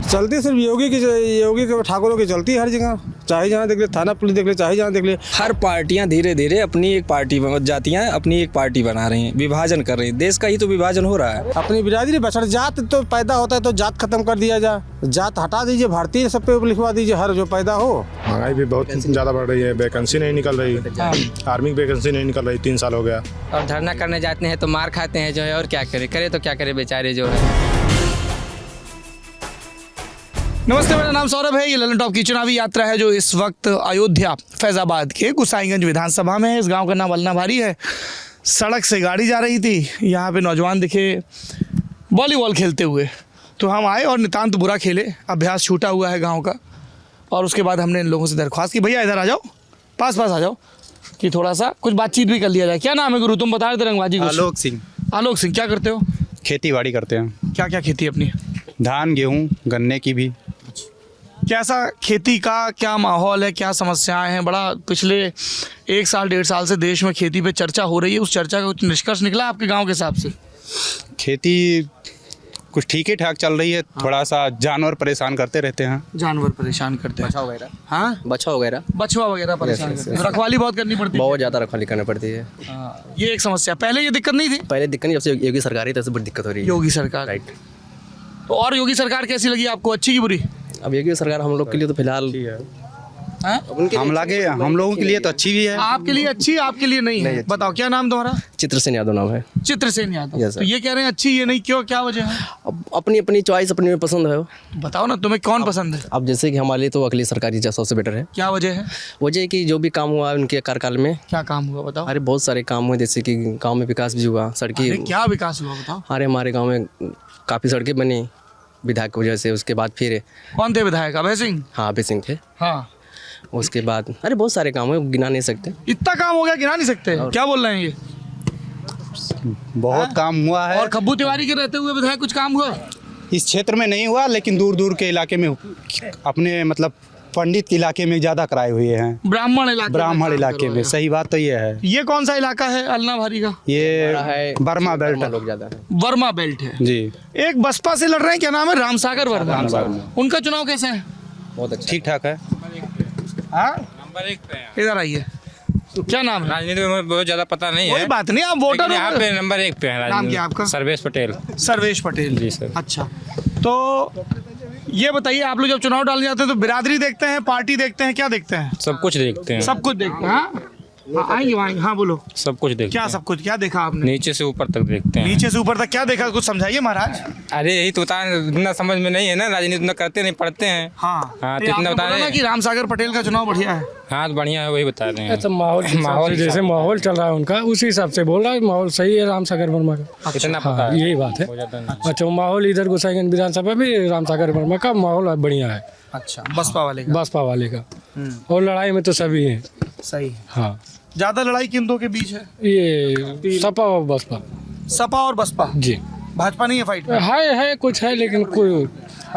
चलती सिर्फ योगी के ठाकुरों की चलती है हर जगह, चाहे जहाँ देख ले, थाना पुलिस देख ले, चाहे जहाँ देख ले। हर पार्टियां धीरे धीरे अपनी एक पार्टी जातियां अपनी एक पार्टी बना रही हैं, विभाजन कर रही हैं। देश का ही तो विभाजन हो रहा है। अपनी बिरादरी बछड़ जात तो पैदा होता है तो जात खत्म कर दिया जाए, जात हटा दीजिए, भारतीय सब पे लिखवा दीजिए, हर जो पैदा हो। महंगाई भी बहुत ज़्यादा बढ़ रही है, वैकेंसी नहीं निकल रही, आर्मी की वैकेंसी नहीं निकल रही, 3 साल हो गया। और धरना करने जाते हैं तो मार खाते हैं जो है, और क्या करे तो क्या करे बेचारे जो है। नमस्ते, मेरा नाम सौरभ है। ये ललन टॉप की चुनावी यात्रा है जो इस वक्त अयोध्या फैजाबाद के गोसाईगंज विधानसभा में है। इस गांव का नाम अलना भारी है। सड़क से गाड़ी जा रही थी, यहाँ पे नौजवान दिखे वॉलीबॉल खेलते हुए, तो हम आए और नितांत बुरा खेले। अभ्यास छूटा हुआ है गांव का। और उसके बाद हमने इन लोगों से दरख्वास्त की, भैया इधर आ जाओ, पास आ जाओ, कि थोड़ा सा कुछ बातचीत भी कर लिया जाए। क्या नाम है गुरु, तुम बता रहे थे रंगबाजी? आलोक सिंह। आलोक सिंह, क्या करते हो? खेती बाड़ी करते हैं। क्या क्या खेती अपनी? धान, गेहूँ, गन्ने की भी। कैसा खेती का क्या माहौल है, क्या समस्याएं हैं? बड़ा पिछले 1 साल 1.5 साल से देश में खेती पे चर्चा हो रही है। उस चर्चा का कुछ निष्कर्ष निकला आपके गांव के हिसाब से? खेती कुछ ठीक ही ठाक चल रही है। थोड़ा सा जानवर परेशान करते रहते हैं। जानवर परेशान करते हैं? बछवा वगैरह, हाँ, बछवा वगैरह परेशान करते हैं। रखवाली बहुत करनी पड़ती है। बहुत ज़्यादा रखवाली करनी पड़ती है। ये एक समस्या। पहले ये दिक्कत नहीं थी? पहले दिक्कत नहीं, जब से योगी सरकार है तब से बड़ी दिक्कत हो रही है। योगी सरकार, राइट। तो और योगी सरकार कैसी लगी आपको, अच्छी की बुरी? अब योगी सरकार हम लोग के लिए तो फिलहाल हम लोगों के लिए तो अच्छी भी है। आपके लिए अच्छी, आपके लिए नहीं है। बताओ क्या नाम तुम्हारा? चित्रसेन यादव नाम है। चित्रसेन यादव। Yes, तो sir। ये कह रहे हैं अच्छी, ये नहीं, क्यों, क्या वजह है? अब अपनी अपनी चॉइस, अपनी पसंद है। बताओ ना, तुम्हें कौन पसंद है? अब जैसे कि हमारे लिए तो अगली सरकारी सबसे बेटर है। क्या वजह है? वजह है कि जो भी काम हुआ उनके कार्यकाल में। क्या काम हुआ बताओ? अरे बहुत सारे काम हुए, जैसे कि गाँव में विकास भी हुआ, सड़कें। क्या विकास हुआ बताओ? अरे हमारे गाँव में काफ़ी सड़कें बनी विधायक की वजह से। उसके बाद फिर कौन थे विधायक? अभय सिंह? हाँ, अभय सिंह थे। हाँ। उसके बाद अरे बहुत सारे काम है, गिना नहीं सकते। इतना काम हो गया, गिना नहीं सकते। क्या बोल रहे हैं ये? बहुत काम हुआ है। और खब्बू तिवारी के रहते हुए विधायक कुछ काम हुआ? इस क्षेत्र में नहीं हुआ, लेकिन दूर दूर के इलाके में, अपने मतलब पंडित के इलाके में ज़्यादा कराए हुए हैं। ब्राह्मण इलाके में। सही बात तो ये है। ये कौन सा इलाका है अलना भारी का? ये बर्मा बेल्ट लोग ज़्यादा है। वर्मा बेल्ट है जी। एक बसपा से लड़ रहे हैं, क्या नाम है? रामसागर वर्मा। उनका चुनाव कैसा है? बहुत अच्छा, ठीक ठाक है। नंबर 1 पे इधर आइए, क्या नाम है? राजनीति में बहुत ज्यादा पता नहीं कोई है, बात नहीं, आप वोटर यहाँ हो। पे नंबर 1 पे है। नाम क्या आपका? सर्वेश पटेल। सर्वेश पटेल जी सर। अच्छा, तो ये बताइए, आप लोग जब चुनाव डालने जाते हैं तो बिरादरी देखते हैं, पार्टी देखते हैं, क्या देखते हैं? सब कुछ देखते हैं। सब कुछ देखते हैं। हाँ, आएंगे आएंगे। हाँ बोलो, सब कुछ देखते क्या हैं। सब कुछ? क्या देखा आपने? नीचे से ऊपर तक देखते हैं। नीचे से ऊपर तक क्या देखा, कुछ समझाइए महाराज। अरे यही तो बता, इतना समझ में नहीं है ना, राजनीति उतना करते नहीं, पढ़ते हैं। हाँ, हाँ, तो तो इतना आपने बता बोला रहे ना हैं। कि रामसागर पटेल का चुनाव बढ़िया है। हाँ, तो बढ़िया है, वही बता रहे हैं। तो माहौल जैसे माहौल चल रहा है उनका, उसी हिसाब से बोल रहा है। माहौल सही है रामसागर वर्मा का। इतना हाँ, पता है। यही बात है। बहुत ज्यादा नहीं। अच्छा, माहौल इधर गोसाईगंज विधानसभा में रामसागर वर्मा का माहौल बढ़िया है। अच्छा, बसपा वाले का? बसपा वाले का। और लड़ाई में तो सभी हैं। सही है। हाँ, ज्यादा लड़ाई किन दो के बीच है? ये सपा और बसपा। सपा और बसपा? जी। भाजपा नहीं है फाइट में? है कुछ है, लेकिन कोई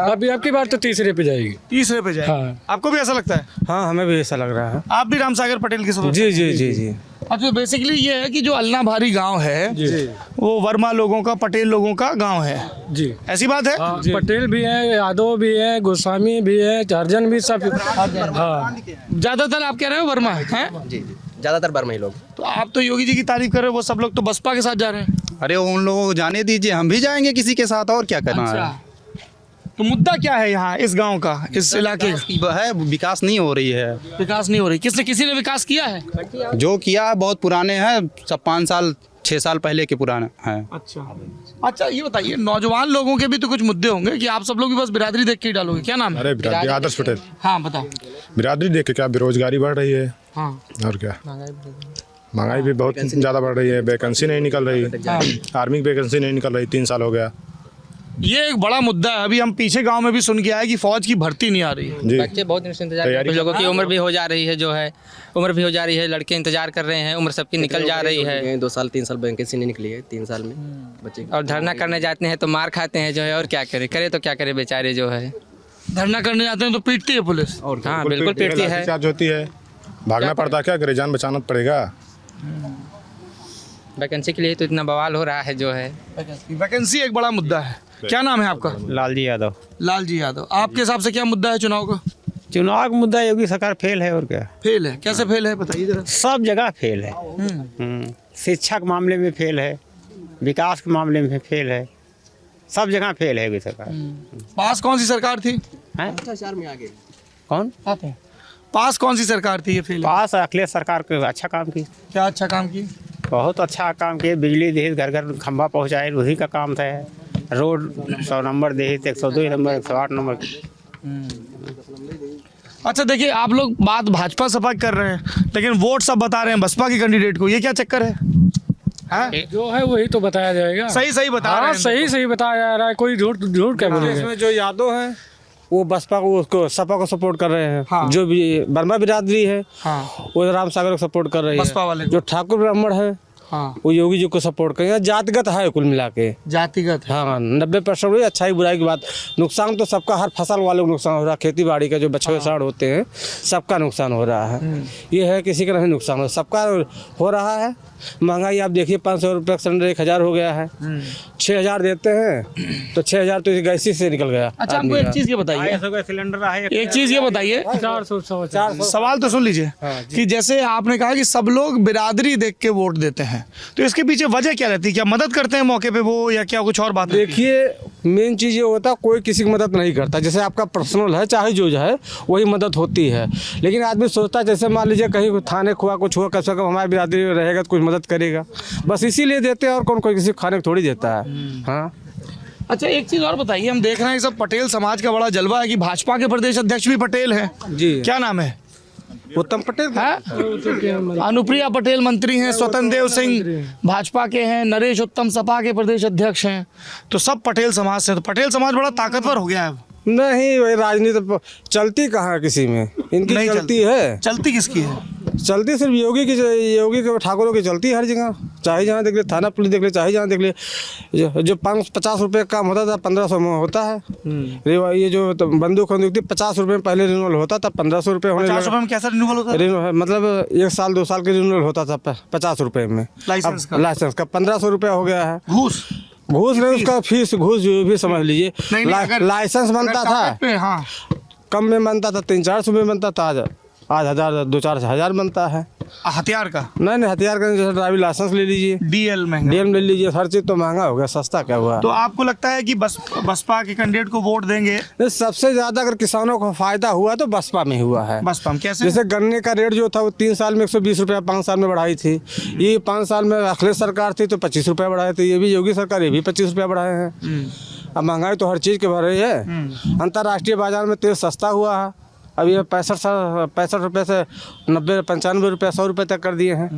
अभी आपकी बार तो तीसरे पे जाएगी। तीसरे पे जाए? हाँ। आपको भी ऐसा लगता है? हाँ, हमें भी ऐसा लग रहा है। आप भी रामसागर पटेल की समझ? जी जी जी जी। अच्छा, बेसिकली ये है कि जो अलना भारी गांव है वो वर्मा लोगों का, पटेल लोगों का गांव है। जी, ऐसी बात है? हाँ, पटेल भी है, यादव भी है, गोस्वामी भी है, हरिजन भी, सब। हाँ, ज्यादातर आप कह रहे हो वर्मा है? जी, ज़्यादातर बर्मा ही लोग। तो आप तो योगी जी की तारीफ कर रहे हो, वो सब लोग तो बसपा के साथ जा रहे हैं। अरे उन लोगों को जाने दीजिए, हम भी जाएंगे किसी के साथ, और क्या करना है। तो मुद्दा क्या है यहाँ इस गांव का, इस इलाके का? है विकास नहीं हो रही है। विकास नहीं हो रही? किसी ने विकास किया है? जो किया है बहुत पुराने हैं, सब 5 साल 6 साल पहले के पुराने हैं। अच्छा, ये बताइए, नौजवान लोगों के भी तो कुछ मुद्दे होंगे कि आप सब लोग भी बस बिरादरी देख के ही डालोगे? क्या नाम है? अरे बिरादरी, आदर्श पटेल। हाँ बताओ। बिरादरी देख के क्या, बेरोजगारी बढ़ रही है। हाँ, और क्या, महंगाई भी बहुत ज़्यादा बढ़ रही है, वैकेंसी नहीं निकल रही, आर्मी की वैकेंसी नहीं निकल रही, 3 साल हो गया। ये एक बड़ा मुद्दा है। अभी हम पीछे गांव में भी सुन के आए कि फौज की भर्ती नहीं आ रही है। जी, बच्चे बहुत दिन से इंतजार कर रहे हैं। कुछ लोगों की उम्र भी हो जा रही है, जो है उम्र भी हो जा रही है, लड़के इंतजार कर रहे हैं, उम्र सबकी निकल जा रही है। 2 साल 3 साल वैकेंसी नहीं निकली है, 3 साल में बच्चे। और धरना करने जाते हैं तो मार खाते हैं जो है, और क्या करे तो क्या करे बेचारे जो है। धरना करने जाते हैं तो पीटती है पुलिस? और हाँ, बिल्कुल पीटती है। चार्ज होती है, भागना पड़ता, क्या करे, जान बचाना पड़ेगा। वैकेंसी के लिए तो इतना बवाल हो रहा है जो है। वैकेंसी एक बड़ा मुद्दा है। क्या नाम है आपका? लालजी यादव। लालजी यादव, आपके हिसाब से क्या मुद्दा है चुनाव का? चुनाव का मुद्दा योगी सरकार फेल है और क्या, फेल है। कैसे फेल है बताइए जरा। सब जगह फेल है। शिक्षा के मामले में फेल है, विकास के मामले में फेल है, सब जगह फेल है योगी सरकार। पास कौन सी सरकार थी? हैं? कौन पास कौन सी सरकार थी ये फेल है? पास अखिलेश सरकार के अच्छा काम की, क्या अच्छा काम की? बहुत अच्छा काम किए। बिजली दे घर घर खंभा पहुँचाए, उसी का काम था। रोड 100 नंबर दे, 102 नंबर, 108 नंबर। अच्छा देखिए, आप लोग बात भाजपा सपा की कर रहे हैं, लेकिन वोट सब बता रहे हैं बसपा के कैंडिडेट को। ये क्या चक्कर है? हाँ? जो है वही तो बताया जाएगा। सही सही बता रहे हाँ, हैं। सही सही बताया जा रहा है, कोई झूठ झूठ क्या बोलेगा। इसमें जो यादव हैं वो बसपा को उसको सपा को सपोर्ट कर रहे हैं। हाँ। जो भी वर्मा बिरादरी है हाँ वो राम सागर को सपोर्ट कर रही है। बसपा वाले को। जो ठाकुर ब्राह्मण है हाँ, वो योगी जी को सपोर्ट कर रहे हैं। जातिगत है कुल मिला के। जातिगत है। हाँ 90% अच्छाई बुराई की बात। नुकसान तो सबका, हर फसल वाले को नुकसान हो रहा है। खेती बाड़ी का जो बछड़े साड़ होते हैं सबका नुकसान हो रहा है। ये है किसी का नहीं नुकसान हो, सबका हो रहा है। महंगाई आप देखिए, 500 रुपये सिलेंडर 1000 हो गया है। 6000 देते हैं तो 6000 तो गैसी से निकल गया। अच्छा हमको एक चीज ये बताइए, सिलेंडर है। एक चीज ये बताइए, 400 सवाल तो सुन लीजिए कि जैसे आपने कहा कि सब लोग बिरादरी देख के वोट देते हैं, तो इसके पीछे वजह क्या रहती है? क्या मदद करते हैं मौके पे वो, या क्या कुछ और बात रहती है? देखिए मेन चीज़ ये होता है, कोई किसी की मदद नहीं करता। जैसे आपका पर्सनल है, चाहे जो है वही मदद होती है। लेकिन आदमी सोचता है जैसे मान लीजिए कहीं थाने खुआ कुछ हुआ, कम से कम हमारी बिरादरी में रहेगा तो कुछ मदद करेगा, बस इसीलिए देते हैं। और कौन कोई किसी खाने को थोड़ी देता है। हाँ अच्छा एक चीज और बताइए, हम देख रहे हैं सब पटेल समाज का बड़ा जलवा है कि भाजपा के प्रदेश अध्यक्ष भी पटेल हैं। जी। क्या नाम है? उत्तम पटेल है? अनुप्रिया पटेल मंत्री हैं, स्वतंत्र देव सिंह भाजपा के हैं, नरेश उत्तम सपा के प्रदेश अध्यक्ष हैं, तो सब पटेल समाज से। तो पटेल समाज बड़ा ताकतवर हो गया है। नहीं, वही राजनीति चलती कहाँ है किसी में, इनकी नहीं चलती है। चलती किसकी है? चलती सिर्फ योगी के ठाकुरों की चलती है हर जगह। चाहे जहाँ देख ले, थाना पुलिस देख ले, चाहे जहाँ देख ले। जो 550 रुपये का काम होता था 1500 में होता है। ये जो बंदूक 50 रुपये में पहले रिन्यूअल होता था, 1500 रुपये होने 50 रुपये में कैसा रिन्यूअल होता है? मतलब 1 साल 2 साल के रिन्यूअल होता था 50 रुपये में। लाइसेंस का? लाइसेंस का 1500 रुपये हो गया है। घूस नहीं, उसका फीस घूस जो भी समझ लीजिए। लाइसेंस बनता था, हाँ कम में बनता था, 300-400 में बनता था। आज 1000 2-4 हज़ार बनता है। हथियार का? नहीं, हथियार का जैसे ड्राइविंग लाइसेंस ले लीजिए, डीएल महंगा, डीएल ले लीजिए, हर चीज़ तो महंगा हो गया, सस्ता क्या हुआ। तो आपको लगता है कि बसपा के कैंडिडेट को वोट देंगे? सबसे ज़्यादा अगर किसानों को फायदा हुआ तो बसपा में हुआ है। बसपा में कैसे? जैसे गन्ने का रेट जो था वो 3 साल में 120 रुपया 5 साल में बढ़ाई थी। ये 5 साल में अखिलेश सरकार थी तो 25 रुपया बढ़ाए थे। ये भी योगी सरकार, ये भी 25 रुपया बढ़ाए हैं। अब महंगाई तो हर चीज़ के बढ़ रही है। अंतर्राष्ट्रीय बाजार में तेल सस्ता हुआ है। अब ये 65 रुपये से 90 95 रुपये 100 रुपये तक कर दिए हैं।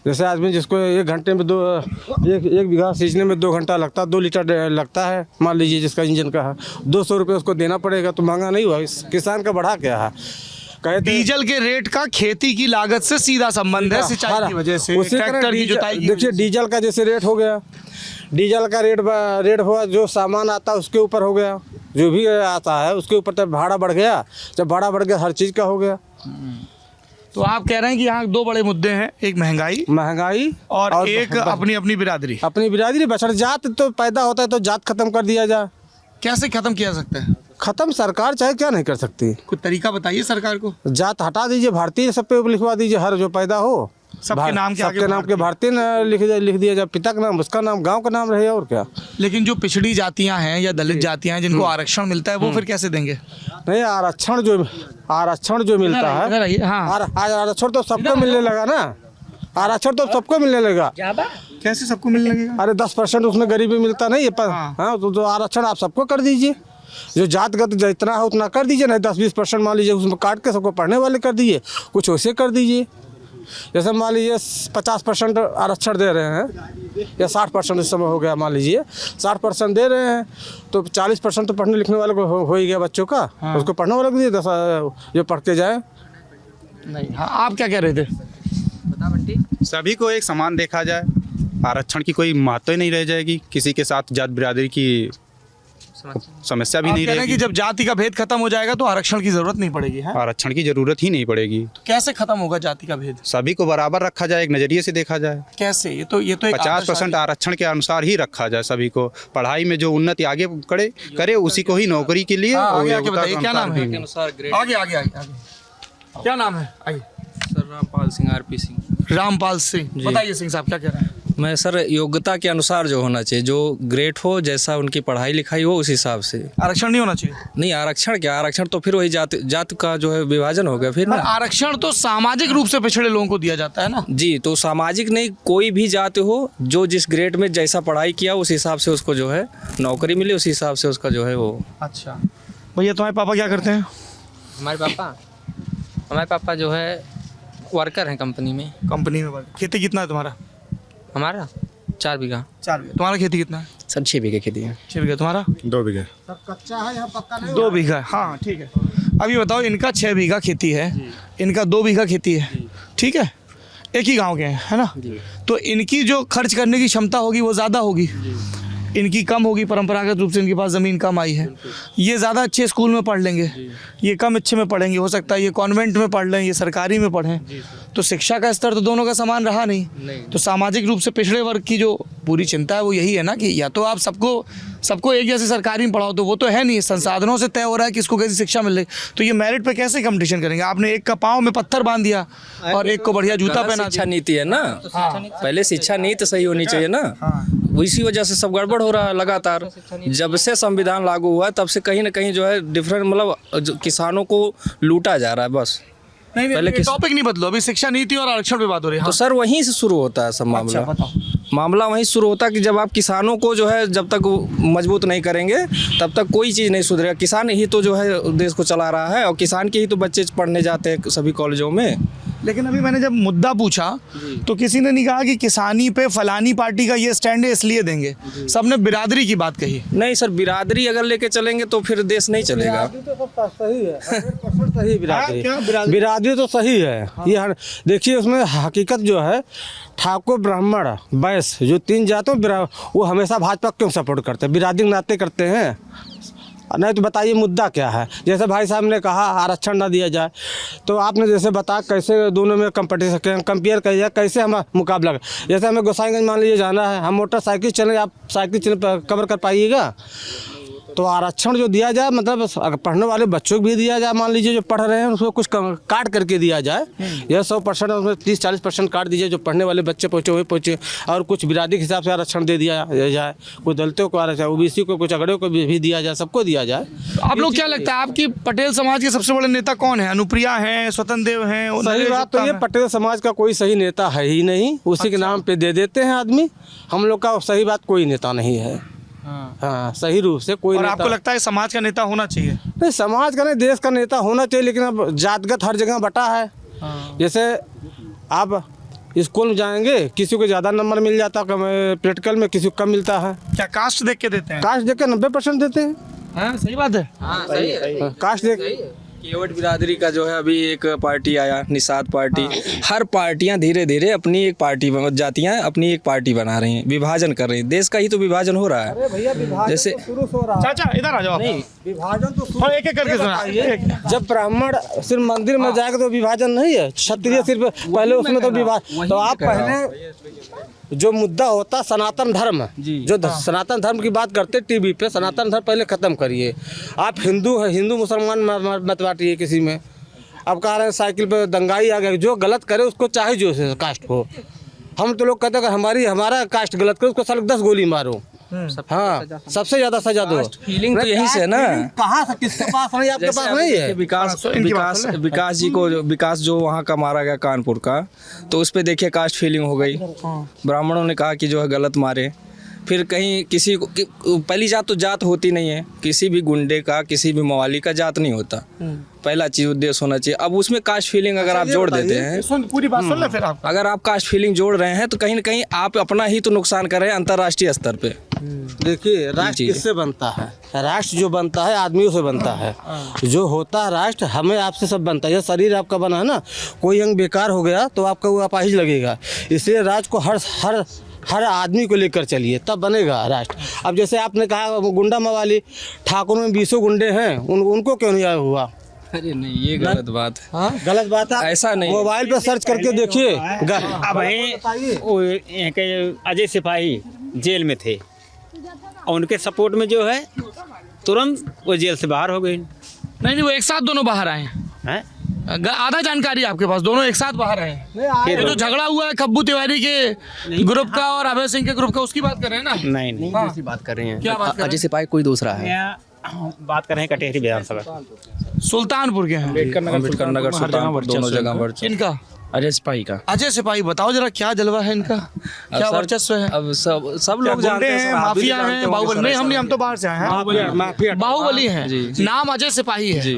जैसे आदमी जिसको 1 घंटे में एक बीघा सींचने में 2 घंटा लगता है, 2 लीटर लगता है, मान लीजिए जिसका इंजन का है, 200 रुपये उसको देना पड़ेगा। तो महंगा नहीं हुआ, इस किसान का बढ़ा क्या है। डीजल के रेट का खेती की लागत से सीधा संबंध है, सिंचाई की वजह से, ट्रैक्टर की जुताई की। देखिए डीजल का जैसे रेट हो गया, डीजल का रेट हुआ, जो सामान आता है उसके ऊपर हो गया, जो भी आता है उसके ऊपर तब भाड़ा बढ़ गया। जब भाड़ा बढ़ गया हर चीज़ का हो गया। तो आप कह रहे हैं कि यहाँ 2 बड़े मुद्दे हैं, एक महंगाई और एक अपनी बिरादरी। बछड़ जात तो पैदा होता है तो जात खत्म कर दिया जाए। कैसे खत्म किया जा सकता है? खत्म सरकार चाहे क्या नहीं कर सकती। कुछ तरीका बताइए सरकार को। जात हटा दीजिए, भारतीय सब पे लिखवा दीजिए, हर जो पैदा हो सबके नाम के भारतीय लिख दिया जाए, पिता का नाम, उसका नाम, गांव का नाम रहे, और क्या। लेकिन जो पिछड़ी जातियां हैं या दलित जातियां हैं जिनको आरक्षण मिलता है वो फिर कैसे देंगे? नहीं, आरक्षण जो मिलता है, हाँ। आरक्षण तो सबको मिलने लगा ना। आरक्षण तो सबको मिलने लगा। कैसे सबको मिलने लगेगा? अरे 10% उसमें गरीबी मिलता नहीं है। हाँ, तो आरक्षण आप सबको कर दीजिए। जो जातगत जितना है उतना कर दीजिए, नहीं 10-20% मान लीजिए उसमें काट के सबको पढ़ने वाले कर दीजिए, कुछ वैसे कर दीजिए। जैसे मान लीजिए 50% आरक्षण दे रहे हैं या 60% इस समय हो गया, मान लीजिए 60% दे रहे हैं तो 40% तो पढ़ने लिखने वाले को हो ही गया बच्चों का। हाँ। उसको पढ़ने वाले को दिए, 10 जो पढ़ के जाए। नहीं, हाँ, आप क्या कह रहे थे? बता बंटी। सभी को एक समान देखा जाए, आरक्षण की कोई महत्व ही नहीं रह जाएगी, किसी के साथ जात बिरादरी की समस्या भी आप नहीं कह रहे हैं कि रहेगी। जब जाति का भेद खत्म हो जाएगा तो आरक्षण की जरूरत नहीं पड़ेगी है? आरक्षण की जरूरत ही नहीं पड़ेगी। कैसे खत्म होगा जाति का भेद? सभी को बराबर रखा जाए, एक नजरिए से देखा जाए। कैसे? ये तो एक 50% आरक्षण के अनुसार ही रखा जाए। सभी को पढ़ाई में जो उन्नति आगे करे उसी को ही नौकरी के लिए हाँ, और आगे आके योग्यता बताइए के क्या नाम अनुसार है? भी। आगे आगे आगे आगे क्या नाम है? आइए। Sir Rampal Singh RP Singh. रामपाल सिंह, बताइए सिंह साहब क्या कह रहे हैं? मैं सर योग्यता के अनुसार जो होना चाहिए, जो ग्रेट हो, जैसा उनकी पढ़ाई लिखाई हो उस हिसाब से। आरक्षण नहीं होना चाहिए? नहीं, आरक्षण क्या, आरक्षण तो फिर वही जात का जो है विभाजन हो गया फिर पर ना। आरक्षण तो सामाजिक रूप से पिछड़े लोगों को दिया जाता है ना। जी, तो सामाजिक नहीं, कोई भी जाति हो, जो जिस ग्रेड में जैसा पढ़ाई किया उस हिसाब से उसको जो है नौकरी मिले, उस हिसाब से उसका जो है वो। अच्छा भैया, तुम्हारे पापा क्या करते हैं? हमारे पापा जो है वर्कर हैं कंपनी में। कंपनी में खेती कितना है तुम्हारा? हमारा 4 बीघा। 4 बीघा। तुम्हारा खेती कितना है? सर 6 बीघे खेती है। 6 बीघा। तुम्हारा? 2 बीघे। 2 बीघा। हाँ ठीक है। अब ये बताओ, इनका 6 बीघा खेती है, इनका 2 बीघा खेती है, ठीक है, एक ही गांव के हैं, है ना? तो इनकी जो खर्च करने की क्षमता होगी वो ज़्यादा होगी, इनकी कम होगी। परंपरागत रूप से इनके पास ज़मीन कम आई है। ये ज़्यादा अच्छे स्कूल में पढ़ लेंगे, ये कम अच्छे में पढ़ेंगे। हो सकता है ये कॉन्वेंट में पढ़ लें, ये सरकारी में पढ़ें। तो शिक्षा का स्तर तो दोनों का समान रहा नहीं। तो सामाजिक रूप से पिछड़े वर्ग की जो पूरी चिंता है वो यही है ना कि या तो आप सबको एक जैसे सरकारी में पढ़ाओ, तो वो तो है नहीं। संसाधनों से तय हो रहा है किसको कैसी शिक्षा मिल रही। तो ये मेरिट पे कैसे कंपटीशन करेंगे? आपने एक का पाँव में पत्थर बांध दिया और एक को बढ़िया जूता पहना शिक्षा दिया। नीति है ना, पहले शिक्षा नीति सही होनी चाहिए ना। इसी वजह से सब गड़बड़ हो रहा है लगातार। जब से संविधान लागू हुआ है तब से कहीं ना कहीं जो है डिफरेंट, मतलब किसानों को लूटा जा रहा है बस। नहीं पहले टॉपिक नहीं बदलो, अभी शिक्षा नीति और आरक्षण पे बात हो रही है। तो सर वहीं से शुरू होता है सब मामला। मामला वहीं शुरू होता है कि जब आप किसानों को जो है जब तक मजबूत नहीं करेंगे तब तक कोई चीज़ नहीं सुधरेगा। किसान ही तो जो है देश को चला रहा है और किसान के ही तो बच्चे पढ़ने जाते हैं सभी कॉलेजों में। लेकिन अभी मैंने जब मुद्दा पूछा तो किसी ने नहीं कहा कि किसानी पे फलानी पार्टी का ये स्टैंड है इसलिए देंगे, सबने बिरादरी की बात कही। नहीं सर, बिरादरी अगर लेके चलेंगे तो फिर देश नहीं चलेगा। सही है, 100% सही बिरादरी। बिरादरी तो सही है। ये देखिए, उसमें हकीकत जो है, ठाकुर ब्राह्मण वैश्य जो 3 जातों, वो हमेशा भाजपा क्यों सपोर्ट करते हैं? बिरादरी नाते करते हैं। नहीं तो बताइए मुद्दा क्या है? जैसे भाई साहब ने कहा आरक्षण ना दिया जाए, तो आपने जैसे बताया कैसे दोनों में कंपटीशन कंपेयर किया जाए, कैसे हम मुकाबला जैसे हमें गोसाईगंज मान लीजिए जाना है, हम मोटरसाइकिल चलें, आप साइकिल चल कवर कर पाइएगा? तो आरक्षण जो दिया जाए, मतलब अगर पढ़ने वाले बच्चों को भी दिया जाए, मान लीजिए जो पढ़ रहे हैं उसको कुछ काट करके दिया जाए, या 100% उसमें 30-40% काट दीजिए, जो पढ़ने वाले बच्चे पहुँचे वही पहुँचे, और कुछ बिरादरी के हिसाब से आरक्षण दे दिया जाए। कुछ दलितों को आरक्षण, ओबीसी को, कुछ अगड़ों को भी दिया जाए, सबको दिया जाए। आप लोग क्या लगता है, आपकी पटेल समाज के सबसे बड़े नेता कौन है? अनुप्रिया हैं, स्वतंत्र देव हैं? सही बात तो ये, पटेल समाज का कोई सही नेता है ही नहीं, उसी के नाम पे दे देते हैं आदमी। हम लोग का सही बात कोई नेता नहीं है। हाँ, सही रूप से कोई और नेता। आपको लगता है समाज का नेता होना चाहिए? नहीं, समाज का नहीं, देश का नेता होना चाहिए, लेकिन अब जातगत हर जगह बटा है। जैसे आप स्कूल में जाएंगे, किसी को ज़्यादा नंबर मिल जाता है प्रैक्टिकल में, किसी को कम मिलता है। क्या कास्ट देख के देते हैं? कास्ट देख के 90% देते हैं। हाँ, सही बात है। कास्ट देख केवट बिरादरी का जो है अभी एक पार्टी आया, निषाद पार्टी। हर पार्टियां धीरे धीरे अपनी एक पार्टी जातियां अपनी एक पार्टी बना रही हैं, विभाजन कर रही हैं। देश का ही तो विभाजन हो रहा है। जैसे शुरू हो रहा है। चाचा इधर आ जाओ। नहीं, विभाजन तो और एक एक करके सुना। जब ब्राह्मण सिर्फ मंदिर में जाएगा तो विभाजन नहीं है। क्षत्रिय सिर्फ पहले उसमें तो विभाजन। तो आप पहले जो मुद्दा होता सनातन धर्म, जो सनातन धर्म की बात करते टीवी पे, सनातन धर्म पहले खत्म करिए। आप हिंदू है, हिंदू मुसलमान मत बांटिए किसी में। अब कह रहे हैं साइकिल पे दंगाई आ गया, जो गलत करे उसको चाहे जो कास्ट हो। हम तो लोग कहते हैं अगर हमारा कास्ट गलत करे उसको साल 10 गोली मारो। हाँ, सबसे ज्यादा सजा दो। फीलिंग तो यही से है ना। कहाँ से किसके पास नहीं, आपके पास नहीं है। विकास जो वहाँ का मारा गया कानपुर का, तो उस पर देखिए कास्ट फीलिंग हो गई। ब्राह्मणों ने कहा कि जो है गलत मारे। फिर कहीं किसी को पहली जात तो जात होती नहीं है, किसी भी गुंडे का, किसी भी मवाली का जात नहीं होता। पहला चीज उद्देश्य होना चाहिए। अब उसमें कास्ट फीलिंग अगर आप जोड़ देते हैं, पूरी बात सुन ले फिर आप। अगर आप कास्ट फीलिंग जोड़ रहे हैं तो कहीं ना कहीं आप अपना ही तो नुकसान कर रहे हैं अंतर्राष्ट्रीय स्तर पे। देखिए, राष्ट्र किससे बनता है? राष्ट्र जो बनता है आदमियों से बनता है। जो होता है राष्ट्र हमें आपसे सब बनता है। यह शरीर आपका बना है ना, कोई अंग बेकार हो गया तो आपका वो अपाहिज लगेगा। इसलिए राष्ट्र को हर आदमी को लेकर चलिए तब बनेगा राष्ट्र। अब जैसे आपने कहा वो गुंडा मवाली, ठाकुर में 20 गुंडे हैं, उनको क्यों नहीं आया हुआ? अरे नहीं, ये गलत बात है। हाँ गलत बात है, ऐसा नहीं। मोबाइल पे सर्च करके देखिए। अब अजय सिपाही जेल में थे और उनके सपोर्ट में जो है तुरंत वो जेल से बाहर हो गए। नहीं, वो एक साथ दोनों बाहर आए हैं। आधा जानकारी आपके पास, दोनों एक साथ बाहर आए हैं। ये जो झगड़ा हुआ है खब्बू तिवारी के ग्रुप का और अभय सिंह के ग्रुप का, उसकी बात कर रहे हैं ना? नहीं हाँ। बात कर रहे हैं। क्या बात कर रहे हैं? अजय सिपाही कोई दूसरा है। बात कर रहे हैं कटेहरी विधानसभा सुल्तानपुर के हैं। अम्बेडकर नगर सुल्तानपुर दोनों जगह वर्चस्व। इनका अजय सिपाही का। अजय सिपाही, बताओ जरा क्या जलवा है इनका, क्या सर, वर्चस्व है? अब सब लोग जानते हैं, हैं, माफिया हैं, बाहुबली नहीं, हम तो बाहर से आए हैं, बाहुबली हैं, नाम अजय सिपाही है।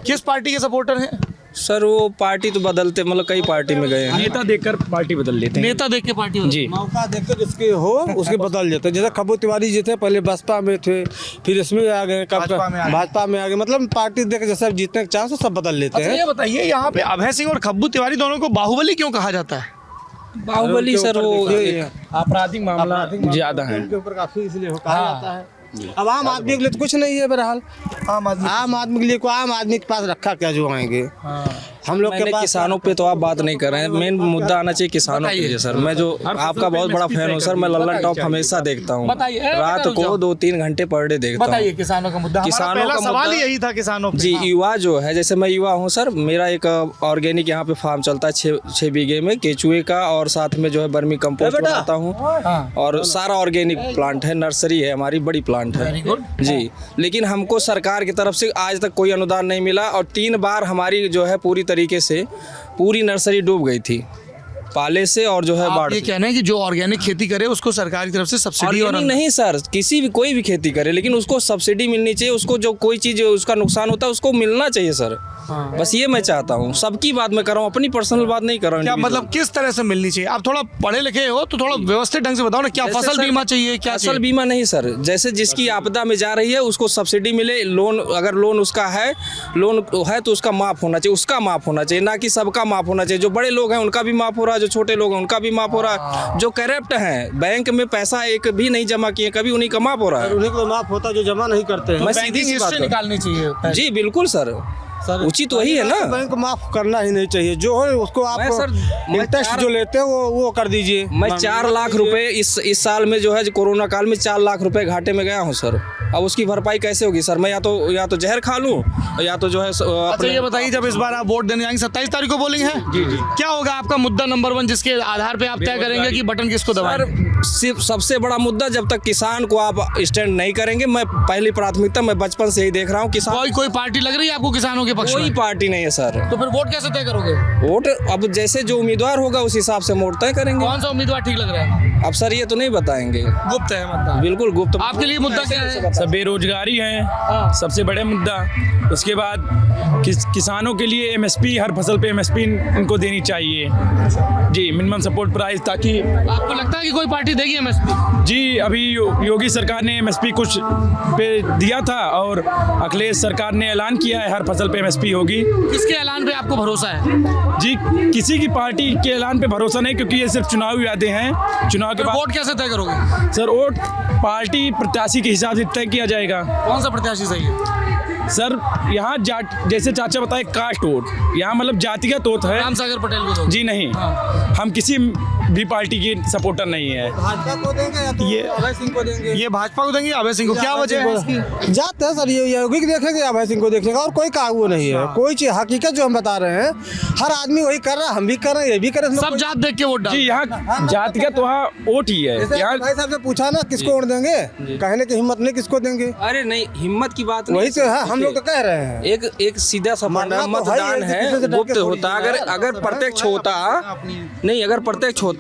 किस पार्टी के सपोर्टर हैं? सर वो पार्टी तो बदलते, मतलब कई पार्टी में गए हैं। नेता देखकर पार्टी बदल लेते हैं। नेता देख के पार्टी जी। मौका देखकर जिसके हो उसके बदल देते। जैसे खब्बू तिवारी जी थे, पहले बसपा में थे, फिर इसमें आ गए, भाजपा में आ गए। मतलब पार्टी देख जैसे जीतने के चांस सब बदल लेते अच्छा हैं। ये बताइए, यहाँ पे अभय सिंह और खब्बू तिवारी दोनों को बाहुबली क्यों कहा जाता है? बाहुबली सर वो आपराधिक मामला ज्यादा है। उनके ऊपर काफी इसलिए कहा जाता है। अब आम आदमी के लिए तो कुछ नहीं है बहरहाल। आम आदमी के लिए को आम आदमी के पास रखा क्या जो आएंगे। हम लोग के पास किसानों पे तो आप बात नहीं कर रहे हैं। मेन मुद्दा आना चाहिए किसानों के लिए। सर मैं जो आपका बहुत बड़ा फैन हूँ सर, मैं लल्लन टॉप हमेशा देखता हूँ। रात को 2-3 घंटे पर डे देखता हूँ। बताइए किसानों का मुद्दा। किसानों का सवाल ही यही था किसानों पे। जी, युवा जो है, जैसे मैं युवा हूँ सर, मेरा एक ऑर्गेनिक यहाँ पे फार्म चलता है 6 बीघे में, केचुए का, और साथ में जो है बर्मी कंपोस्ट बनाता हूँ, और सारा ऑर्गेनिक प्लांट है, नर्सरी है हमारी, बड़ी प्लांट है जी। लेकिन हमको सरकार की तरफ से आज तक कोई अनुदान नहीं मिला, और 3 बार हमारी जो है पूरी तरीके से पूरी नर्सरी डूब गई थी पाले से, और जो है बाढ़। ये कहना है कि जो ऑर्गेनिक खेती करे उसको सरकार की तरफ से सब्सिडी और नहीं सर, किसी भी कोई भी खेती करे, लेकिन उसको सब्सिडी मिलनी चाहिए। उसको जो कोई चीज़ उसका नुकसान होता है उसको मिलना चाहिए सर। बस ये मैं चाहता हूँ। सबकी बात मैं कर रहा हूँ, अपनी पर्सनल बात नहीं कर रहा हूँ। क्या मतलब किस तरह से मिलनी चाहिए? आप थोड़ा पढ़े लिखे हो तो थोड़ा व्यवस्थित ढंग से बताओ ना। क्या फसल बीमा चाहिए? क्या फसल बीमा नहीं सर, जैसे जिसकी आपदा में जा रही है उसको सब्सिडी मिले। लोन, अगर लोन उसका है, लोन है तो उसका माफ़ होना चाहिए, उसका माफ़ होना चाहिए, ना कि सबका माफ़ होना चाहिए। जो बड़े लोग हैं उनका भी माफ़ हो रहा है, जो छोटे लोग हैं उनका भी माफ़ हो रहा है। जो करप्ट हैं, बैंक में पैसा एक भी नहीं जमा किए कभी, उन्हीं का माफ़ हो रहा है। उन्हीं को माफ होता जो जमा नहीं करते हैं। मैं सीधी सी बात निकालनी चाहिए। जी बिल्कुल सर, उचित वही है ना। बैंक माफ करना ही नहीं चाहिए, जो है उसको आप इंटरेस्ट जो लेते हैं वो कर दीजिए। मैं 4 लाख रुपए इस साल में जो है कोरोना काल में 4 लाख रुपए घाटे में गया हूँ सर। अब उसकी भरपाई कैसे होगी सर? मैं या तो जहर खा लूँ, या तो जो है अच्छा ये बताइए, जब इस बार आप वोट देने जाएंगे 27 तारीख को बोलेंगे हैं? जी, क्या होगा आपका मुद्दा नंबर 1 जिसके आधार पे आप तय करेंगे कि बटन किसको दबाएं? सिर्फ सबसे बड़ा मुद्दा, जब तक किसान को आप स्टैंड नहीं करेंगे, मैं पहली प्राथमिकता, मैं बचपन से ही देख रहा हूँ किसान। कोई पार्टी लग रही है आपको किसानों के पक्ष में? कोई पार्टी नहीं है सर। तो फिर वोट कैसे तय करोगे? वोट अब जैसे जो उम्मीदवार होगा उस हिसाब से वोट तय करेंगे। कौन सा उम्मीदवार ठीक लग रहा है? अब सर ये तो नहीं बताएंगे, गुप्त है मतलब। बिल्कुल गुप्त। आपके लिए मुद्दा क्या है? सब बेरोजगारी है सबसे बड़े मुद्दा। उसके बाद किसानों के लिए एमएसपी, हर फसल पे एमएसपी इनको देनी चाहिए जी, मिनिमम सपोर्ट प्राइस, ताकि। आपको लगता है कि कोई पार्टी देगी एमएसपी? जी, अभी योगी सरकार ने एमएसपी कुछ पे दिया था, और अखिलेश सरकार ने ऐलान किया है हर फसल पे एमएसपी होगी। किसके ऐलान पे आपको भरोसा है? जी, किसी की पार्टी के ऐलान पे भरोसा नहीं, क्योंकि ये सिर्फ चुनावी वादे हैं। चुनाव के बाद वोट कैसे तय करोगे? सर वोट पार्टी प्रत्याशी के हिसाब से तय किया जाएगा। कौन सा प्रत्याशी सही है? सर यहाँ जैसे चाचा बताए, कास्ट वोट, यहाँ मतलब जातिगत वोट है। राम सागर पटेल को जी नहीं, हम किसी भी पार्टी की सपोर्टर नहीं है। भाजपा को देंगे या तो अभय सिंह को देंगे? ये भाजपा को देंगे, अभय सिंह को। क्या वजह है इसकी? जाते हैं सर, ये योगी देखेंगे, अभय सिंह को देखेंगे, और कोई वो नहीं है। कोई चीज हकीकत जो हम बता रहे हैं, हर आदमी वही कर रहा है, हम भी कर रहे हैं, ये भी कर रहे हैं। सब जात देख के वोट डाल। जी, यहाँ जातिगत वहाँ वोट ही है। यहाँ भाई साहब से पूछा ना किसको वोट देंगे, कहने की हिम्मत नहीं किसको देंगे। अरे नहीं, हिम्मत की बात वही तो है, हम लोग तो कह रहे हैं। एक सीधा सा मरना तो मतदान है, है, किसी से डर गुप्त के होता। अगर प्रत्यक्ष होता नहीं, अगर प्रत्यक्ष होता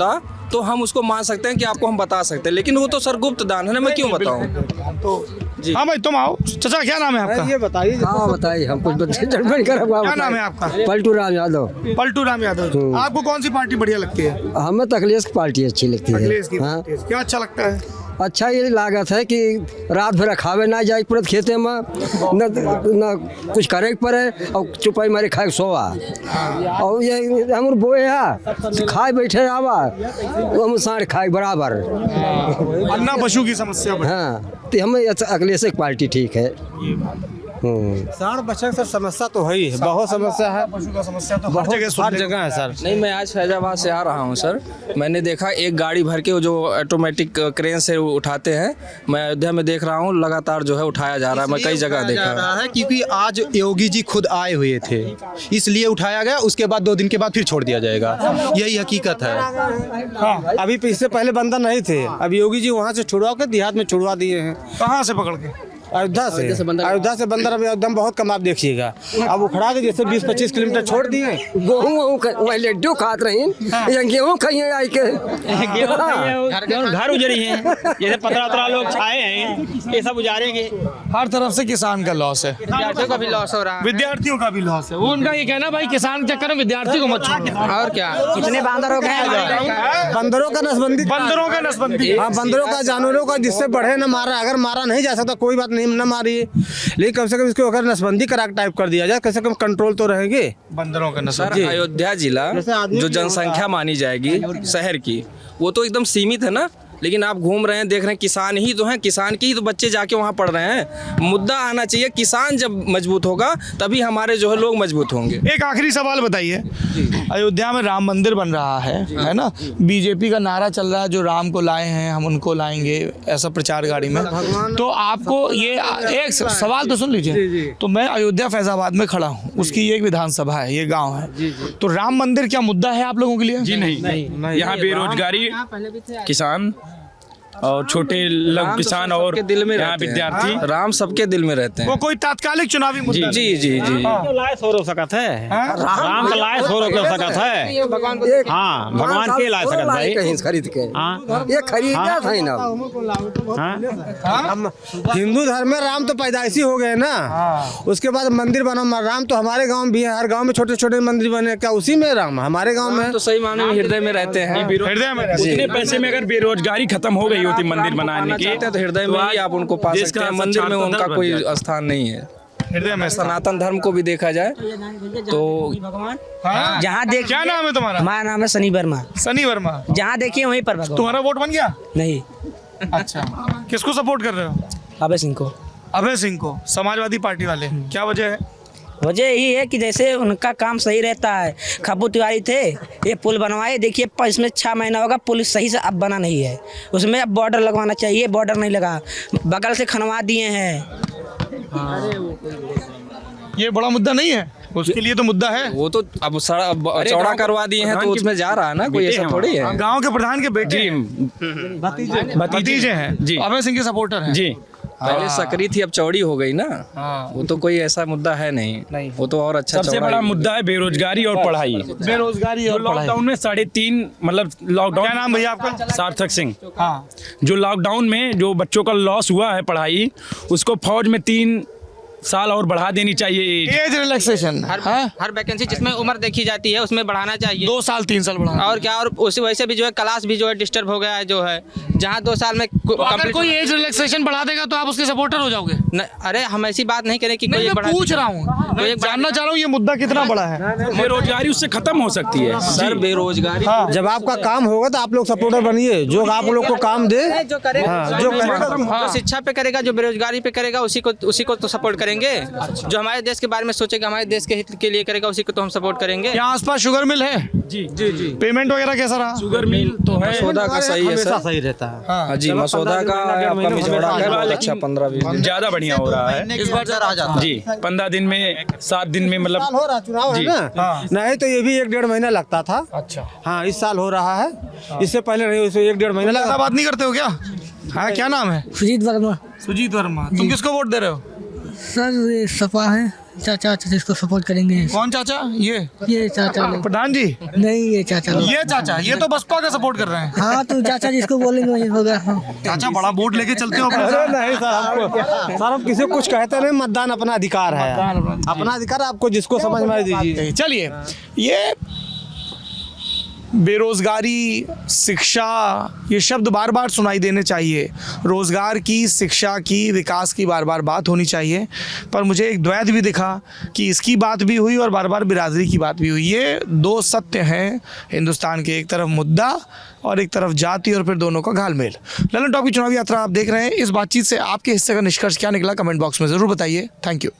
तो हम उसको मान सकते हैं कि आपको हम बता सकते हैं, लेकिन वो तो सर गुप्त दान है ना, मैं क्यों बताऊं? तो जी हाँ भाई, तुम आओ। चाचा क्या नाम है आपका? ये बताइए। हाँ बताइए, हम कुछ जजमेंट करेंगे। क्या नाम है आपका? पलटू राम यादव। पलटू राम यादव। आपको कौन सी पार्टी बढ़िया लगती है? हमें तो अखिलेश की पार्टी अच्छी लगती है। अखिलेश की हाँ, पार्टी। क्या अच्छा लगता है? अच्छा ये लागत है कि रात भर खावे ना जाए पड़त खेते में न कुछ करे पड़े और चुपाई मारे खाए सोवा और ये हम बोए है खाए बैठे आवा हम साढ़ खाए बराबर। अन्ना पशु की समस्या बढ़ी। हाँ तो हमें अगले से क्वालिटी ठीक है। सांड बच्चे सर समस्या तो है ही, बहुत समस्या है। पशु का समस्या तो हर जगह है सर। नहीं, मैं आज फैजाबाद से आ रहा हूँ सर। मैंने देखा एक गाड़ी भर के जो ऑटोमेटिक क्रेन से उठाते हैं, मैं अयोध्या में देख रहा हूँ लगातार जो है उठाया जा रहा है। मैं कई जगह देखा रहा है क्योंकि आज योगी जी खुद आए हुए थे, इसलिए उठाया गया। उसके बाद 2 दिन के बाद फिर छोड़ दिया जाएगा, यही हकीकत है। हाँ अभी इससे पहले बंदर नहीं थे, अब योगी जी वहाँ से छुड़वा के देहात में छुड़वा दिए हैं। कहाँ से पकड़ के? अयोध्या से बंदर अभी एकदम बहुत कम आप देखिएगा। अब उखड़ा के जैसे 20-25 किलोमीटर छोड़ दिए। गेहूँ लड्डू खात रही गेहूँ खाइए आई के घर उजड़ी हैं, जैसे 15 लोग छाए हैं, ये सब उजाड़ेंगे। हर तरफ से किसान का लॉस है, विद्यार्थियों का भी लॉस हो रहा है। विद्यार्थियों का भी लॉस है। वो उनका ये कहना भाई किसान के चक्कर में विद्यार्थी को मत छोड़ो। और क्या, कितने बांदर हो गए? बंदरों का नसबंदी, हाँ बंदरों का, जानवरों का, जिससे बढ़े न मारा। अगर मारा नहीं जा सकता कोई बात नहीं, न मारिए, लेकिन कम से कम इसको अगर नसबंदी करा टाइप कर दिया जाए, कम से कम कंट्रोल तो रहेंगे बंदरों का नस्ल। सर। अयोध्या जिला जो जनसंख्या मानी जाएगी शहर की, वो तो एकदम सीमित है ना। लेकिन आप घूम रहे हैं, देख रहे हैं, किसान ही तो हैं, किसान के ही तो बच्चे जाके वहाँ पढ़ रहे हैं। मुद्दा आना चाहिए, किसान जब मजबूत होगा तभी हमारे जो है लोग मजबूत होंगे। एक आखिरी सवाल बताइए, अयोध्या में राम मंदिर बन रहा है ना? बीजेपी का नारा चल रहा है जो राम को लाए हैं हम उनको लाएंगे, ऐसा प्रचार गाड़ी में। तो आपको ये एक सवाल तो सुन लीजिए, तो मैं अयोध्या फैजाबाद में खड़ा हूँ, उसकी एक विधानसभा है, ये गाँव है, तो राम मंदिर क्या मुद्दा है आप लोगों के लिए? जी नहीं, यहाँ बेरोजगारी, किसान और छोटे लघु किसान और दिल में यहाँ विद्यार्थी, राम सबके दिल में रहते हैं। वो कोई तात्कालिक चुनावी मुद्दा? जी जी जी। लायक हो सकत है, राम का लायक हो सकत है। हाँ भगवान के लायक सकत भाई कहीं खरीद के ये खरीदा था ना। हम हिंदू धर्म में राम तो पैदाइशी हो गए ना, उसके बाद मंदिर बना। राम तो हमारे गांव में भी है, हर गांव में छोटे छोटे मंदिर बने, क्या उसी में राम हमारे गांव में तो सही माने में हृदय में रहते हैं। हृदय में उतने पैसे में अगर बेरोजगारी खत्म हो गई होती मंदिर बनाने की, तो हृदय में ही आप उनको पा सकते हैं। मंदिर में उनका कोई स्थान नहीं है। हृदय में सनातन धर्म को भी देखा जाए तो जहाँ देख। क्या नाम है तुम्हारा? हमारा नाम है सनी वर्मा। सनी वर्मा। जहाँ देखिए वहीं पर भगवान। तुम्हारा वोट बन गया? नहीं। अच्छा, किसको सपोर्ट कर रहे हो? अभय सिंह को। अभय सिंह को, समाजवादी पार्टी वाले। क्या वजह है? वजह यही है कि जैसे उनका काम सही रहता है। खब्बू तिवारी थे, ये पुल बनवाए, देखिए इसमें 6 महीना होगा, पुल सही से अब बना नहीं है। उसमें अब बॉर्डर लगवाना चाहिए, बॉर्डर नहीं लगा, बगल से खनवा दिए हैं। ये बड़ा मुद्दा नहीं है, उसके लिए तो मुद्दा है। वो तो अब सड़क चौड़ा करवा दिए हैं तो उसमें जा रहा है ना, कोई ऐसा थोड़ी है। गांव के प्रधान के बेटे भतीजे हैं जी, अभय सिंह के सपोर्टर हैं जी। पहले सकरी थी, अब चौड़ी हो गई ना। वो तो कोई ऐसा मुद्दा है नहीं, वो तो और अच्छा। सबसे बड़ा मुद्दा है बेरोजगारी और पढ़ाई। बेरोजगारी और लॉकडाउन में 3.5 मतलब लॉकडाउन। क्या नाम भैया आपका? सार्थक सिंह। हाँ, जो लॉकडाउन में जो बच्चों का लॉस हुआ है पढ़ाई, उसको फौज में 3 साल और बढ़ा देनी चाहिए। एज रिलैक्सेशन हर वैकेंसी जिसमें उम्र देखी जाती है उसमें बढ़ाना चाहिए। 2 साल 3 साल बढ़ा। और क्या, और उसी वजह से भी जो है क्लास भी जो है डिस्टर्ब हो गया है, जो है जहाँ 2 साल में अगर कोई एज रिलैक्सेशन बढ़ा देगा तो आप उसके सपोर्टर हो जाओगे? अरे हम ऐसी बात नहीं करें कि नहीं, कोई मैं पूछ रहा हूँ, मैं जानना चाह रहा हूँ ये मुद्दा कितना बड़ा है। बेरोजगारी उससे खत्म हो सकती है सर। बेरोजगारी जब आपका काम होगा तो आप लोग सपोर्टर बनिए, जो आप लोग को काम दे, जो करेगा, जो शिक्षा पे करेगा, जो बेरोजगारी पे करेगा, उसी को तो सपोर्ट करेंगे। जो हमारे देश के बारे में सोचेगा, हमारे देश के हित के लिए करेगा, उसी को तो हम सपोर्ट करेंगे। यहाँ आसपास शुगर मिल है? जी जी जी। पेमेंट वगैरह कैसा रहा? शुगर मिल तो है, मसौदा का सही है सर, सही रहता है। हाँ जी, मसौदा का आपका मिजोड़ा का अच्छा 15-20 दिन ज्यादा बढ़िया हो रहा है इस बार आ जाता जी। 15 दिन में 7 दिन में मतलब हो रहा चुनाव है ना, नहीं तो ये भी 1-1.5 महीना लगता था। अच्छा, हाँ इस साल हो रहा है, इससे पहले नहीं, उसे 1-1.5 महीना लगा। बात नहीं करते हो क्या? हाँ, क्या नाम है? सुजीत वर्मा। सुजीत वर्मा। तुम किसको वोट दे रहे हो? सर ये सपा है, चाचा जिसको सपोर्ट करेंगे। कौन चाचा? ये चाचा लोग। प्रधान जी? नहीं, ये चाचा लोग। ये चाचा, ये तो बसपा का सपोर्ट कर रहे हैं। हाँ तो चाचा जिसको बोलेंगे वही होगा। चाचा बड़ा वोट लेके चलते हो अपने साथ? नहीं सर, हम किसी को कुछ कहते नहीं, मतदान अपना अधिकार है, अपना अधिकार, आपको जिसको समझ में दीजिए। चलिए, ये बेरोज़गारी, शिक्षा, ये शब्द बार बार सुनाई देने चाहिए। रोज़गार की, शिक्षा की, विकास की बार बार बात होनी चाहिए। पर मुझे एक द्वैत भी दिखा कि इसकी बात भी हुई और बार बार बिरादरी की बात भी हुई। ये दो सत्य हैं हिंदुस्तान के, एक तरफ मुद्दा और एक तरफ जाति, और फिर दोनों का घालमेल। ललन टॉप की चुनावी यात्रा आप देख रहे हैं। इस बातचीत से आपके हिस्से का निष्कर्ष क्या निकला, कमेंट बॉक्स में ज़रूर बताइए। Thank you.